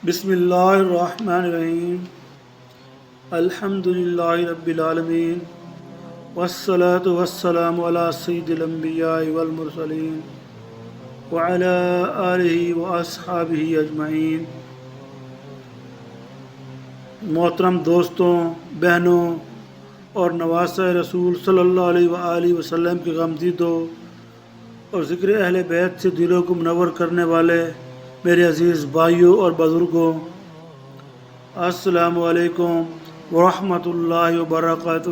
بسم اللہ الرحمن الرحیم الحمد للہ رب العالمین والصلاة والسلام علی سید الانبیاء والمرسلین وعلی آلہ واصحابہ اجمعین۔ محترم دوستوں، بہنوں اور نواسہ رسول صلی اللہ علیہ وآلہ وسلم کے غمدیدوں اور ذکر اہل بیت سے دلوں کو منور کرنے والے میرے عزیز بھائیوں اور بزرگوں، السلام علیکم ورحمۃ اللہ وبرکاتہ۔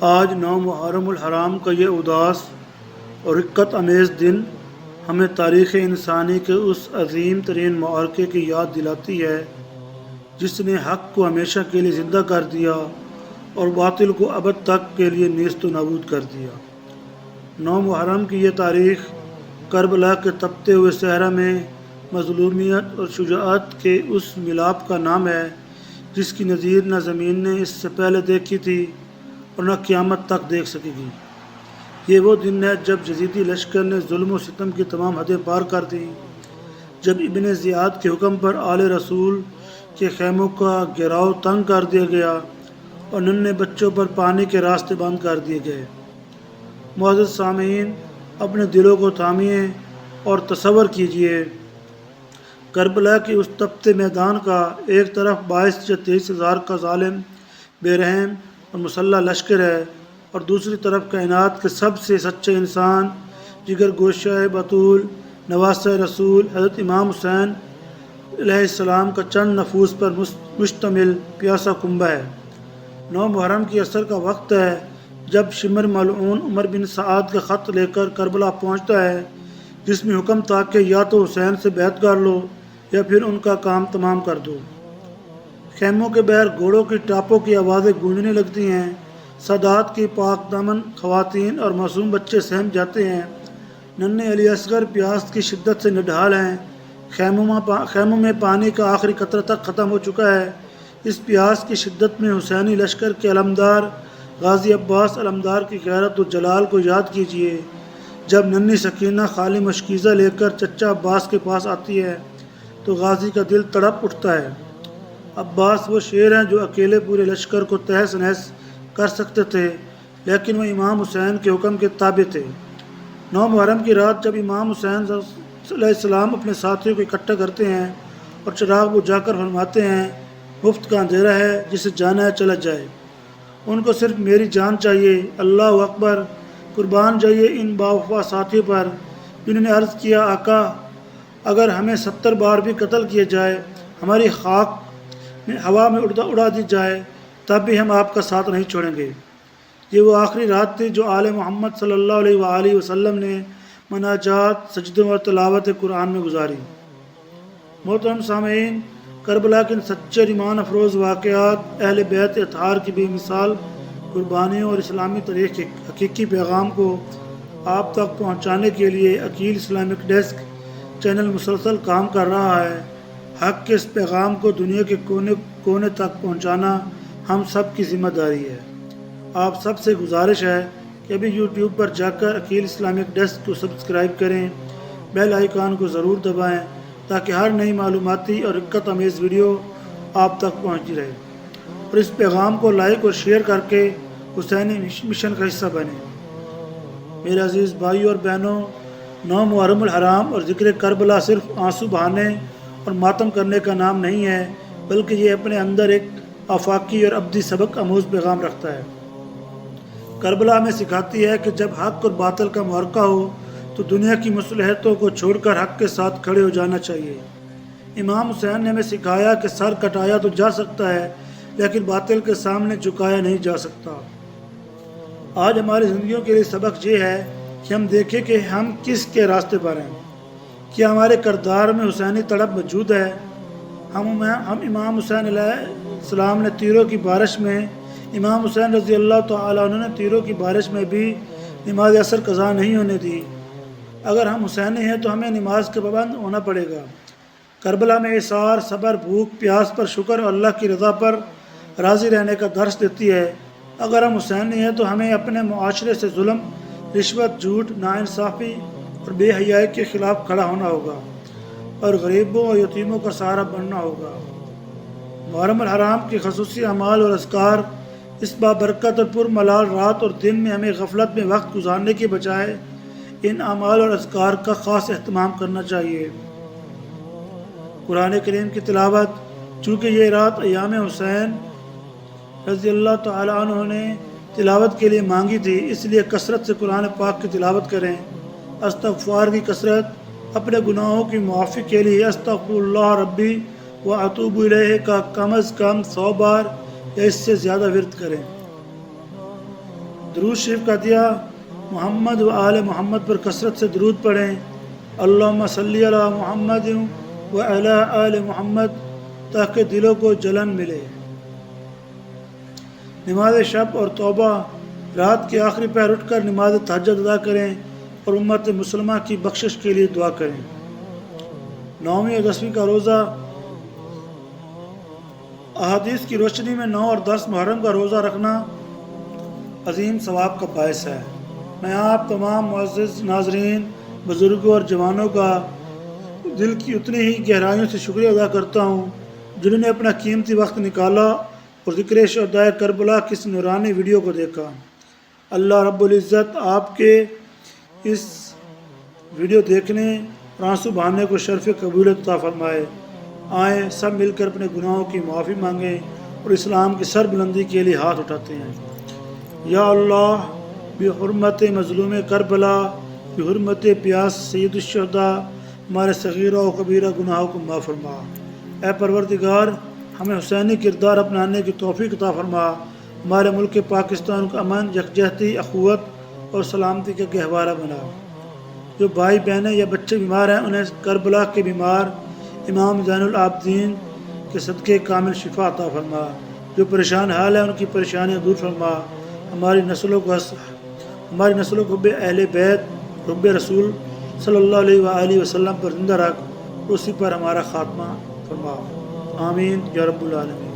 آج 9 محرم الحرام کا یہ اداس اور رقت امیز دن ہمیں تاریخ انسانی کے اس عظیم ترین معرکے کی یاد دلاتی ہے جس نے حق کو ہمیشہ کے لیے زندہ کر دیا اور باطل کو ابد تک کے لیے نیست و نابود کر دیا۔ 9 محرم کی یہ تاریخ کربلا کے تپتے ہوئے صحرا میں مظلومیت اور شجاعت کے اس ملاپ کا نام ہے جس کی نظیر نہ زمین نے اس سے پہلے دیکھی تھی اور نہ قیامت تک دیکھ سکے گی۔ یہ وہ دن ہے جب یزیدی لشکر نے ظلم و ستم کی تمام حدیں پار کر دیں، جب ابن زیاد کے حکم پر آل رسول کے خیموں کا گھیراؤ تنگ کر دیا گیا اور ننھے بچوں پر پانی کے راستے بند کر دیے گئے۔ معزز سامعین، اپنے دلوں کو تھامیے اور تصور کیجئے کربلا کے اس تپتے میدان کا، ایک طرف 22 یا 23,000 کا ظالم، بے رحم اور مسلح لشکر ہے اور دوسری طرف کائنات کے سب سے سچے انسان، جگر گوشہ بطول، نواسہ رسول حضرت امام حسین علیہ السلام کا چند نفوس پر مشتمل پیاسا کنبہ ہے۔ 9 محرم کی عصر کا وقت ہے جب شمر ملعون عمر بن سعد کا خط لے کر کربلا پہنچتا ہے جس میں حکم تھا کہ یا تو حسین سے بیعت کر لو یا پھر ان کا کام تمام کر دو۔ خیموں کے بغیر گھوڑوں کی ٹاپوں کی آوازیں گونجنے لگتی ہیں، سادات کی پاک دامن خواتین اور معصوم بچے سہم جاتے ہیں۔ ننھے علی اصغر پیاس کی شدت سے نڈھال ہیں، خیموں میں پانی کا آخری قطرہ تک ختم ہو چکا ہے۔ اس پیاس کی شدت میں حسینی لشکر کے علمدار غازی عباس علمدار کی غیرت و جلال کو یاد کیجیے۔ جب ننھی سکینہ خالی مشکیزہ لے کر چچا عباس کے پاس آتی ہے تو غازی کا دل تڑپ اٹھتا ہے۔ عباس وہ شیر ہیں جو اکیلے پورے لشکر کو تہس نہس کر سکتے تھے، لیکن وہ امام حسین کے حکم کے تابع تھے۔ 9 محرم کی رات جب امام حسین علیہ السلام اپنے ساتھیوں کو اکٹھا کرتے ہیں اور چراغ بجھا کر فرماتے ہیں، مفت کا اندھیرا ہے، جسے جانا ہے چلا جائے، ان کو صرف میری جان چاہیے، اللہ اکبر، قربان جائیے ان باوفا ساتھیوں پر جنہوں نے عرض کیا، آقا اگر ہمیں 70 بار بھی قتل کیا جائے، ہماری خاک ہوا میں اڑا دی جائے، تب بھی ہم آپ کا ساتھ نہیں چھوڑیں گے۔ یہ وہ آخری رات تھی جو آل محمد صلی اللہ علیہ وآلہ وسلم نے مناجات، سجدوں اور تلاوت قرآن میں گزاری۔ محترم سامعین، کربلا کے ان سچے ایمان افروز واقعات اہل بیت اطہار کی بے مثال قربانیوں اور اسلامی تاریخ کے حقیقی پیغام کو آپ تک پہنچانے کے لیے عقیل اسلامک ڈیسک چینل مسلسل کام کر رہا ہے۔ حق کے اس پیغام کو دنیا کے کونے کونے تک پہنچانا ہم سب کی ذمہ داری ہے۔ آپ سب سے گزارش ہے کہ ابھی یوٹیوب پر جا کر عقیل اسلامک ڈیسک کو سبسکرائب کریں، بیل آئیکن کو ضرور دبائیں تاکہ ہر نئی معلوماتی اور رقت امیز ویڈیو آپ تک پہنچتی رہے، اور اس پیغام کو لائک اور شیئر کر کے حسینی مشن کا حصہ بنیں۔ میرے عزیز بھائیوں اور بہنوں، 9 محرم الحرام اور ذکر کربلا صرف آنسو بہانے اور ماتم کرنے کا نام نہیں ہے، بلکہ یہ اپنے اندر ایک آفاقی اور ابدی سبق آموز پیغام رکھتا ہے۔ کربلا ہمیں سکھاتی ہے کہ جب حق اور باطل کا معرکہ ہو تو دنیا کی مصلحتوں کو چھوڑ کر حق کے ساتھ کھڑے ہو جانا چاہیے۔ امام حسین نے ہمیں سکھایا کہ سر کٹایا تو جا سکتا ہے، لیکن باطل کے سامنے جھکایا نہیں جا سکتا۔ آج ہماری زندگیوں کے لیے سبق یہ ہے کہ ہم دیکھیں کہ ہم کس کے راستے پر ہیں۔ کیا ہمارے کردار میں حسینی تڑپ موجود ہے؟ ہم امام حسین علیہ السلام نے تیروں کی بارش میں، امام حسین رضی اللہ تعالیٰ عنہ نے تیروں کی بارش میں بھی نماز عصر قضا نہیں ہونے دی۔ اگر ہم حسینی ہیں تو ہمیں نماز کے پابند ہونا پڑے گا۔ کربلا میں اصرار، صبر، بھوک پیاس پر شکر اور اللہ کی رضا پر راضی رہنے کا درس دیتی ہے۔ اگر ہم حسینی ہیں تو ہمیں اپنے معاشرے سے ظلم، رشوت، جھوٹ، ناانصافی اور بے حیائی کے خلاف کھڑا ہونا ہوگا۔ اور غریبوں اور یتیموں کا سہارا بننا ہوگا۔ محرم الحرام کے خصوصی اعمال اور اذکار اس بابرکت اور پرملال رات اور دن میں ہمیں غفلت میں وقت گزارنے کے بجائے ان اعمال اور اذکار کا خاص اہتمام کرنا چاہیے۔ قرآن کریم کی تلاوت، چونکہ یہ رات ایام حسین رضی اللہ تعالیٰ عنہ نے تلاوت کے لیے مانگی تھی، اس لیے کثرت سے قرآن پاک کی تلاوت کریں۔ استغفار کی کثرت، اپنے گناہوں کی معافی کے لیے استغفر اللہ ربی و اتوب الیہ کا کم از کم 100 بار یا اس سے زیادہ ورد کریں۔ درود شریف کا عطیہ، محمد و آل محمد پر کثرت سے درود پڑھیں۔ اللہم صلی علی محمد و علی آل محمد، تاکہ دلوں کو جلن ملے۔ نماز شب اور توبہ، رات کے آخری پہر اٹھ کر نماز تہجد ادا کریں اور امت مسلمہ کی بخشش کے لیے دعا کریں۔ 9ویں اور 10ویں کا روزہ، احادیث کی روشنی میں 9 اور 10 محرم کا روزہ رکھنا عظیم ثواب کا باعث ہے۔ میں آپ تمام معزز ناظرین، بزرگوں اور جوانوں کا دل کی اتنی ہی گہرائیوں سے شکریہ ادا کرتا ہوں جنہوں نے اپنا قیمتی وقت نکالا اور ذکر شہدائے کربلا کی اس نورانی ویڈیو کو دیکھا۔ اللہ رب العزت آپ کے اس ویڈیو دیکھنے اور آنسو بہانے کو شرف قبولیت عطا فرمائے۔ آئیں سب مل کر اپنے گناہوں کی معافی مانگیں اور اسلام کی سر بلندی کے لیے ہاتھ اٹھاتے ہیں۔ یا اللہ، بحرمت مظلوم کربلا، بحرمت پیاس سید الشہداء، ہمارے صغیرہ و کبیرہ گناہوں کو معاف فرما۔ اے پروردگار، ہمیں حسینی کردار اپنانے کی توفیق عطا فرما۔ ہمارے ملک پاکستان کو امن، یکجہتی، اخوت اور سلامتی کا گہوارہ بنا۔ جو بھائی بہنیں یا بچے بیمار ہیں انہیں کربلا کے بیمار امام زین العابدین کے صدقے کامل شفا عطا فرما۔ جو پریشان حال ہیں ان کی پریشانیاں دور فرما۔ ہماری نسلوں کو بے اہل بیت رب رسول صلی اللہ علیہ وآلہ وسلم پر زندہ رکھ، اسی پر ہمارا خاتمہ فرما۔ آمین یا رب العالمین۔